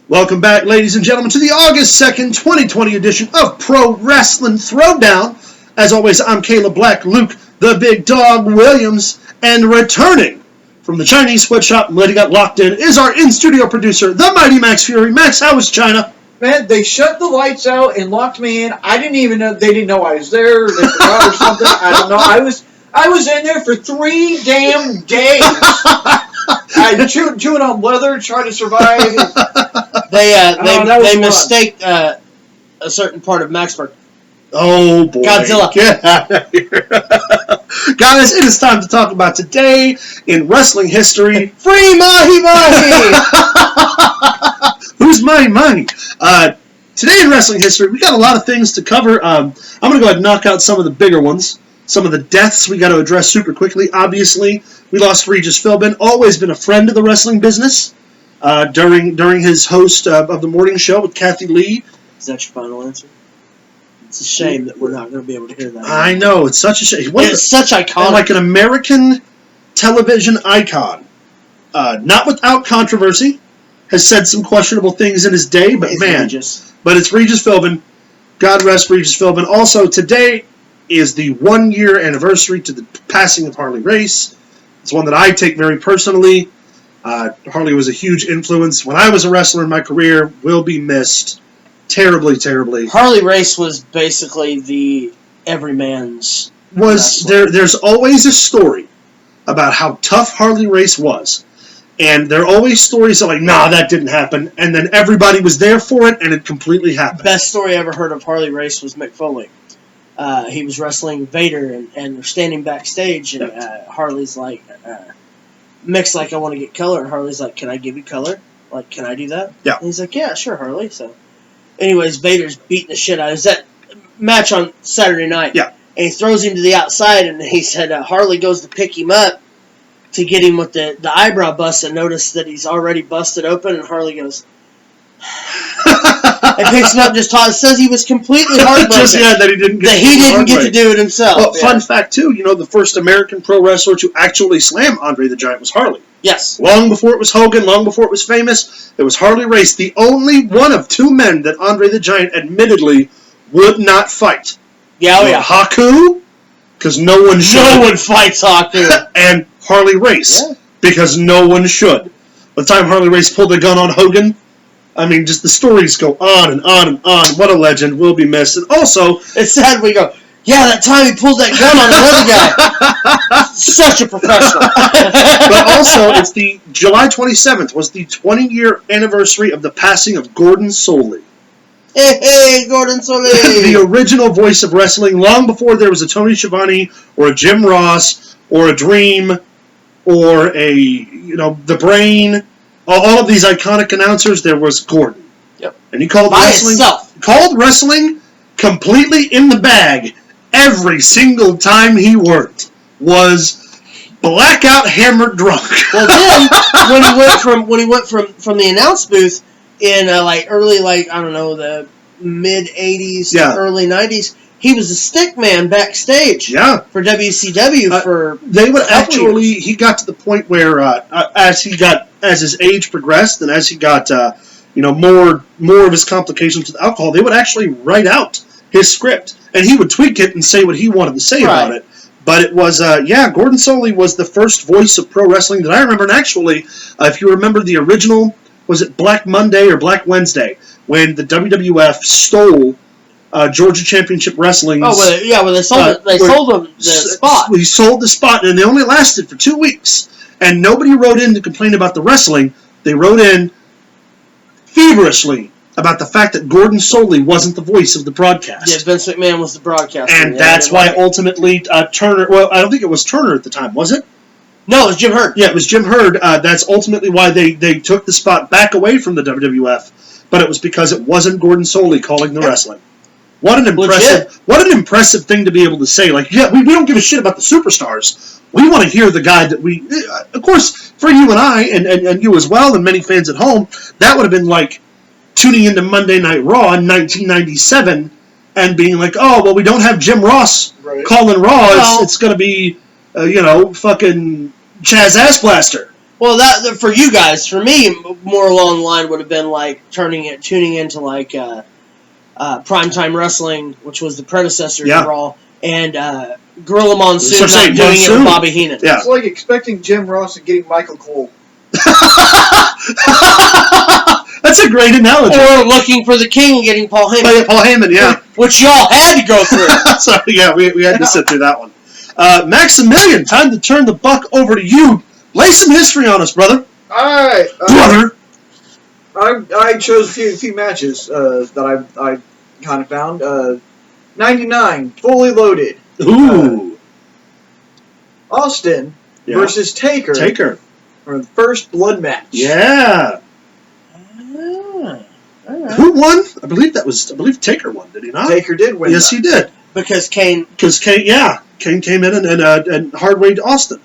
Welcome back, ladies and gentlemen, to the August 2nd, 2020 edition of Pro Wrestling Throwdown. As always, I'm Caleb Black, Luke, the Big Dog Williams, and returning from the Chinese sweatshop and letting it locked in is our in-studio producer, the Mighty Max Fury. Max, how was China? Man, they shut the lights out and locked me in. I didn't even know, they didn't know I was there, they forgot or something. I don't know. I was in there for 3 damn days. I chewing on leather, trying to survive. They mistake a certain part of Maxburg. Oh, boy. Godzilla. Get out of here. Guys, it is time to talk about today in wrestling history. Free Mahi Mahi! Who's Mahi Mahi? Today in wrestling history, we got a lot of things to cover. I'm going to go ahead and knock out some of the bigger ones. Some of the deaths we got to address super quickly. Obviously, we lost Regis Philbin, always been a friend of the wrestling business. During his host of the morning show with Kathy Lee. Is that your final answer? It's a shame that we're not going to be able to hear that. I know, it's such a shame. It's such iconic. Like an American television icon. Not without controversy. Has said some questionable things in his day, but but it's Regis Philbin. God rest Regis Philbin. Also, today is the 1-year anniversary to the passing of Harley Race. It's one that I take very personally. Harley was a huge influence when I was a wrestler in my career. Will be missed terribly, terribly. Harley Race was basically the everyman's wrestler. There's always a story about how tough Harley Race was. And there are always stories that like, nah, that didn't happen. And then everybody was there for it, and it completely happened. Best story I ever heard of Harley Race was Mick Foley. He was wrestling Vader, and they're standing backstage, and Harley's like, Mick's like, I want to get color. And Harley's like, can I give you color? Like, can I do that? Yeah. And he's like, yeah, sure, Harley. So, anyways, Vader's beating the shit out of him. It was that match on Saturday night. Yeah. And he throws him to the outside, and he said Harley goes to pick him up to get him with the eyebrow bust, and notice that he's already busted open, and Harley goes... and picks him up and just says he was completely heartbroken. That he didn't get to do it himself. Well, fun fact too, the first American pro wrestler to actually slam Andre the Giant was Harley. Yes. Long before it was Hogan, long before it was famous, it was Harley Race, the only one of 2 men that Andre the Giant admittedly would not fight. Yeah, oh yeah. Haku, because no one should. No one fights Haku. And Harley Race, because no one should. By the time Harley Race pulled the gun on Hogan, I mean, just the stories go on and on and on. What a legend, will be missed. And also, it's sad we go, yeah, that time he pulled that gun on another guy. Such a professional. But also, it's the July 27th was the 20-year anniversary of the passing of Gordon Solie. Hey, Gordon Solie. The original voice of wrestling, long before there was a Tony Schiavone or a Jim Ross or a Dream or the Brain. All of these iconic announcers, there was Gordon. Yep. And he called wrestling completely in the bag every single time he worked. Was blackout hammered drunk. Well, then when he went from the announce booth in early the mid 80s to early 90s, he was a stick man backstage. Yeah. For WCW they would actually he got to the point where as his age progressed and as he got more of his complications with alcohol, they would actually write out his script and he would tweak it and say what he wanted to say about it. But it was Gordon Solie was the first voice of pro wrestling that I remember. And actually, if you remember the original, was it Black Monday or Black Wednesday, when the WWF stole Georgia Championship Wrestling's... Oh, well, they sold the spot. He sold the spot, and they only lasted for 2 weeks. And nobody wrote in to complain about the wrestling. They wrote in feverishly about the fact that Gordon Solie wasn't the voice of the broadcast. Yeah, Vince McMahon was the broadcaster. And that's why ultimately Turner... Well, I don't think it was Turner at the time, was it? No, it was Jim Herd. Yeah, it was Jim Herd. That's ultimately why they took the spot back away from the WWF. But it was because it wasn't Gordon Solie calling the wrestling. What an impressive thing to be able to say. Like, we don't give a shit about the superstars. We want to hear the guy that we... Of course, for you and I, and you as well, and many fans at home, that would have been like tuning into Monday Night Raw in 1997 and being like, oh, well, we don't have Jim Ross calling Raw. It's going to be, fucking Chaz Assblaster. Well, that for you guys, for me, more along the line would have been like tuning into like Primetime Wrestling, which was the predecessor Yeah. to Raw, and Gorilla Monsoon That's what I'm not saying, doing it Monsoon. with Bobby Heenan. Yeah. It's like expecting Jim Ross and getting Michael Cole. That's a great analogy. Or looking for the King and getting Paul Heyman, Paul Heyman, yeah. which y'all had to go through. So, yeah, we had to sit through that one. Maximilian, time to turn the buck over to you. Lay some history on us, brother. Alright. Brother. I chose a few matches that I kind of found. 99, Fully Loaded. Ooh. Austin versus Taker. Taker. For the first blood match. Yeah. Who won? I believe Taker won, did he not? Taker did win. Yes, he did. Because Kane Kane came in and hard-weighed Austin.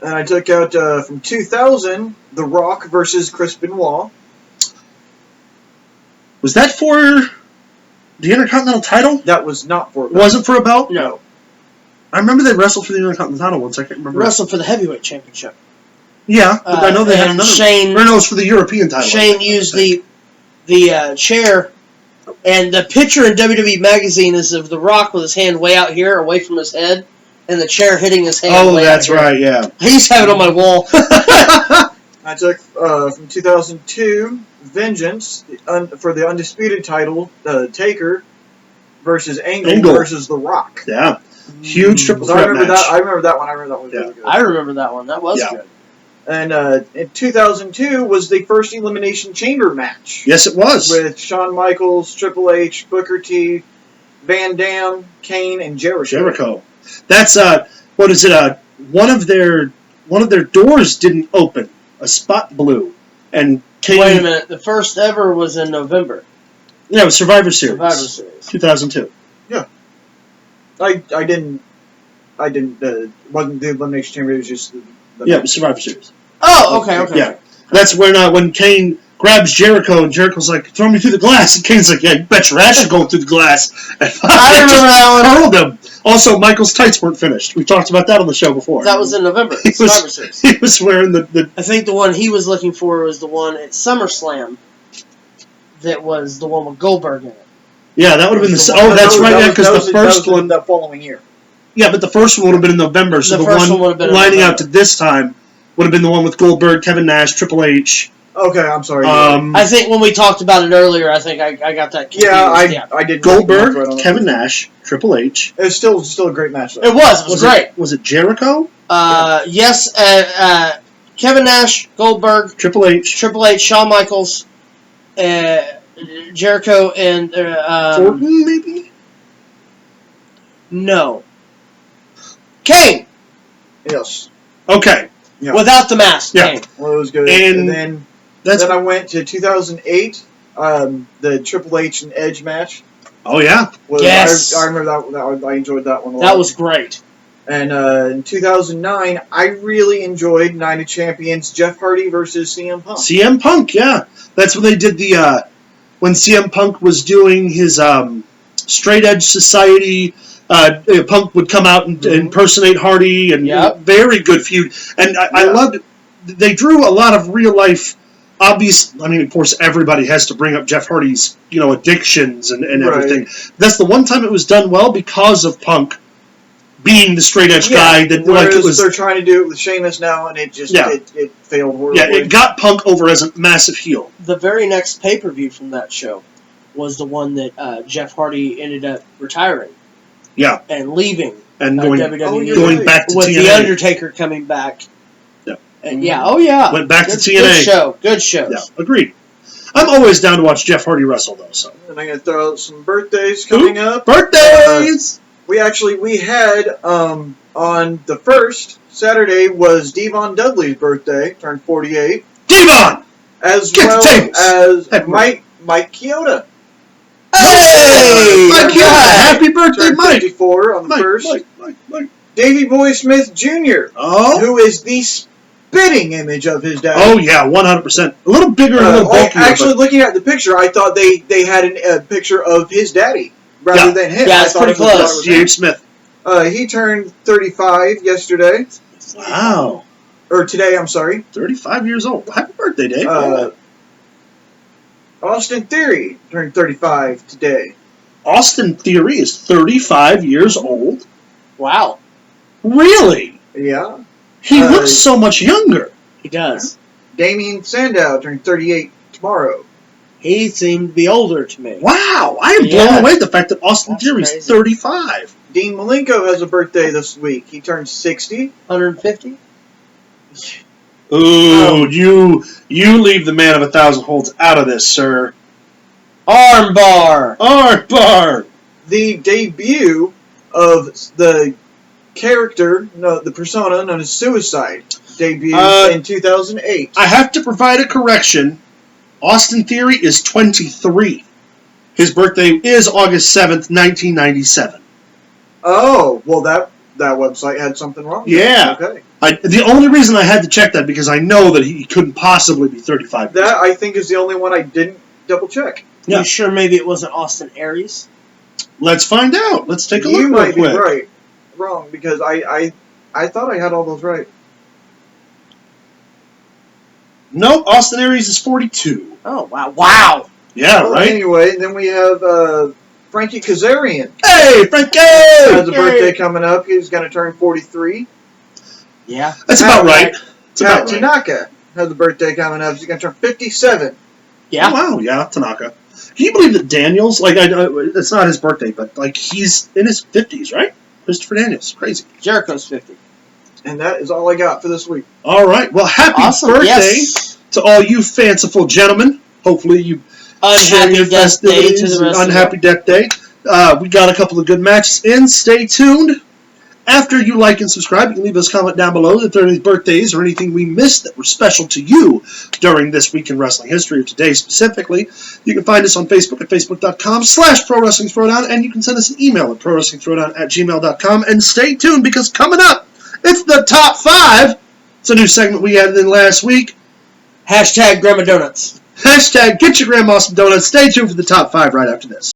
And I took out from 2000, The Rock versus Chris Benoit. Was that for the Intercontinental title? That was not for. Was it for a belt? No. I remember they wrestled for the Intercontinental title once. I can't remember. wrestled for the heavyweight championship. Yeah, but I know they had and another. Shane- or no, it was for the European title. Shane used the chair, and the picture in WWE Magazine is of The Rock with his hand way out here, away from his head, and the chair hitting his hand. Oh, way that's out here. right. Yeah. I used to have it on my wall. I took from 2002, Vengeance for the undisputed title, Taker versus Angle versus The Rock. Yeah. Huge triple So threat I remember match. that. I remember that one. I remember that was really good. I remember that one. That was good. And in 2002 was the first Elimination Chamber match. Yes, it was. With Shawn Michaels, Triple H, Booker T, Van Dam, Kane, and Jericho. That's what is it? One of their doors didn't open. A spot blew, and Kane. Wait a minute. The first ever was in November. Yeah, it was Survivor Series. Survivor Series. 2002. Yeah. I didn't. Wasn't the Elimination Chamber? It was just the Yeah, it was Survivor Series. Oh, okay. Yeah, that's when Kane grabs Jericho, and Jericho's like, "Throw me through the glass," and Kane's like, "Yeah, you bet your ass you're going through the glass." And I remember that one. Hurled him. Also, Michael's tights weren't finished. We talked about that on the show before. That was in November. He Survivor was, Series. he was wearing the. I think the one he was looking for was the one at SummerSlam. That was the one with Goldberg in it. Yeah, that would have been the. Oh, that's right. Yeah, because the first one. The following year. Yeah, but the first one would have been in November, so the one would have been lining out to this time would have been the one with Goldberg, Kevin Nash, Triple H. Okay, I'm sorry. I think when we talked about it earlier, I think I got that confused. I did. Goldberg, Kevin Nash, Triple H. It was still a great match, though. It was great. Was it Jericho? Yes, Kevin Nash, Goldberg, Triple H, Shawn Michaels, Jericho, and Orton, maybe? No. Kane! Yes. Okay. Yeah. Without the mask, Yeah. Kane. Well, it was good. And then I went to 2008, the Triple H and Edge match. Oh, yeah. Yes. I remember that. I enjoyed that one a lot. That was great. And in 2009, I really enjoyed Night of Champions, Jeff Hardy versus CM Punk. CM Punk, yeah. That's when they did the, when CM Punk was doing his Straight Edge Society. Punk would come out and impersonate Hardy, and very good feud. And I loved it. They drew a lot of real life. Obvious. I mean, of course, everybody has to bring up Jeff Hardy's, addictions and everything. That's the one time it was done well because of Punk being the straight edge guy. That they're trying to do it with Sheamus now, and it just it failed horribly. Yeah, it got Punk over as a massive heel. The very next pay-per-view from that show was the one that Jeff Hardy ended up retiring. Yeah. And leaving. And WWE. Going back to with TNA. The Undertaker coming back. Yeah. And went back to TNA. Good show. Good shows. Yeah, agreed. I'm always down to watch Jeff Hardy wrestle, though. So. And I'm going to throw out some birthdays coming up. Birthdays! We had, on the 1st, Saturday, was Devon Dudley's birthday, turned 48. Devon! As Get well as Mike Chioda. Hey! Mike Chioda! Happy birthday, turned Mike! 54 on the 1st. Mike. Davey Boy Smith Jr., who is the spitting image of his dad. Oh, yeah, 100%. A little bigger and a little bulkier. Actually, looking at the picture, I thought they had a picture of his daddy rather than him. Yeah, it's pretty close. G.H. Smith. He turned 35 yesterday. Wow. Or today, I'm sorry. 35 years old. Happy birthday, Dave. Austin Theory turned 35 today. Austin Theory is 35 years old. Wow. Really? Yeah. He looks so much younger. He does. Damien Sandow turned 38 tomorrow. He seemed to be older to me. Wow. I am blown away at the fact that Austin That's Theory is crazy. 35. Dean Malenko has a birthday this week. He turned 60. 150? Ooh, you leave the man of 1,000 holds out of this, sir. Armbar. Armbar. The debut of the character, the persona known as Suicide, debuted in 2008. I have to provide a correction. Austin Theory is 23. His birthday is August 7th, 1997. Oh, well, that website had something wrong. Yeah. Okay. The only reason I had to check that because I know that he couldn't possibly be 35 years That, old. I think, is the only one I didn't double check. Yeah. You sure maybe it wasn't Austin Aries? Let's find out. Let's take a look You real might be quick. wrong, because I thought I had all those right. Nope, Austin Aries is 42. Oh, wow. Wow. Yeah, Well, right? Anyway, then we have Frankie Kazarian. Hey, Frankie! Has a birthday coming up. He's going to turn 43. Yeah. That's about right. That's Pat about right. Tanaka has a birthday coming up. He's going to turn 57. Yeah. Oh, wow, yeah, Tanaka. Can you believe that Daniels, it's not his birthday, but, he's in his 50s, right? Christopher Daniels. Crazy. Jericho's 50. And that is all I got for this week. All right. Well, happy Awesome. birthday Yes. to all you fanciful gentlemen. Hopefully you share Unhappy your Death Day to festivities the and rest Unhappy Death Day. We got a couple of good matches in. Stay tuned. After you like and subscribe, you can leave us a comment down below if there are any birthdays or anything we missed that were special to you during this week in wrestling history, or today specifically. You can find us on Facebook at facebook.com/ProWrestlingThrowdown, and you can send us an email at ProWrestlingThrowdown@gmail.com. And stay tuned, because coming up, it's the Top 5. It's a new segment we added in last week. Hashtag Grandma Donuts. Hashtag get your grandma some donuts. Stay tuned for the Top 5 right after this.